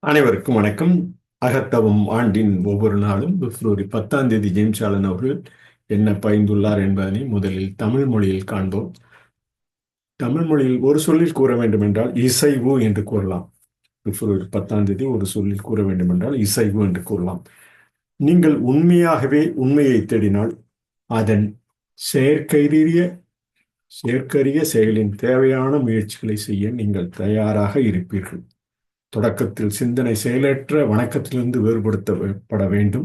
அனைவருக்கும் வணக்கம். அகத்தவம் ஆண்டின் ஒவ்வொரு நாளும் பிப்ரவரி 10 ஜேம்ஸ் ஆலன் அவர்கள் என்ன பகிர்ந்துள்ளார் என்பதனை முதலில் தமிழ் மொழியில் காண்போம். தமிழ் மொழியில் ஒரு சொல்லில் கூற வேண்டும் என்றால் இசைவு என்று கூறலாம். பிப்ரவரி 10 ஒரு சொல்லில் கூற வேண்டும் என்றால் இசைவு என்று கூறலாம். நீங்கள் உண்மையாகவே உண்மையை தேடினால் அதன் செயற்கரிய செயற்கரிய செயலின் தேவையான முயற்சிகளை செய்ய நீங்கள் தயாராக இருப்பீர்கள். தொடக்கத்தில் சிந்தனை செயலற்ற வணக்கத்திலிருந்து வேறுபடுத்தப்பட வேண்டும்.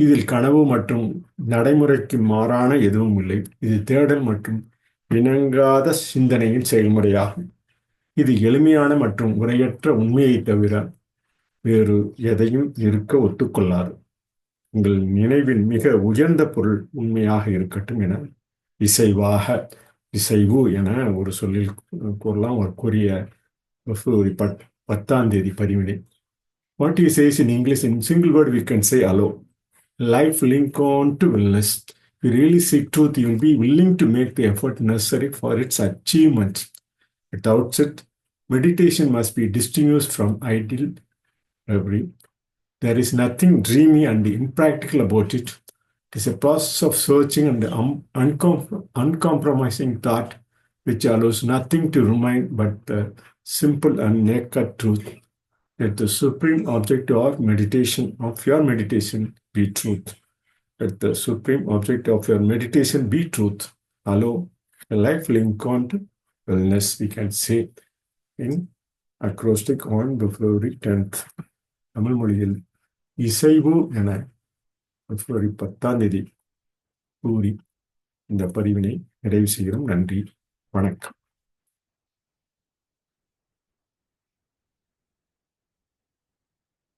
இதில் கனவு மற்றும் நடைமுறைக்கு மாறான எதுவும் இல்லை. இது தேடல் மற்றும் இணங்காத சிந்தனையின் செயல்முறையாகும். இது எளிமையான மற்றும் உரையற்ற உண்மையை தவிர வேறு எதையும் இருக்க ஒத்துக்கொள்ளாது. உங்கள் நினைவின் மிக உயர்ந்த பொருள் உண்மையாக இருக்கட்டும் என இசைவாக இசைவு என ஒரு சொல்லில் கூறலாம். ஒரு கொரிய பிப்ரவரி 10 பதிவினை. What he says in English, in single word, we can say allow. Life link on to wellness. If you really seek truth, you will be willing to make the effort necessary for its achievement. At the outset, meditation must be distinguished from idle reverie. There is nothing dreamy and impractical about it. It is a process of searching and uncompromising thought, which allows nothing to remain but the simple and naked truth. Let the supreme object of your meditation be truth. Let the supreme object of your meditation be truth. Allow a life link on to wellness, we can say in acrostic on February 10th. Tamil மொழியில் இசைவு என பிப்ரவரி 10 கூறி இந்த பதிவினை நிறைவு செய்கிறோம். நன்றி, வணக்கம்.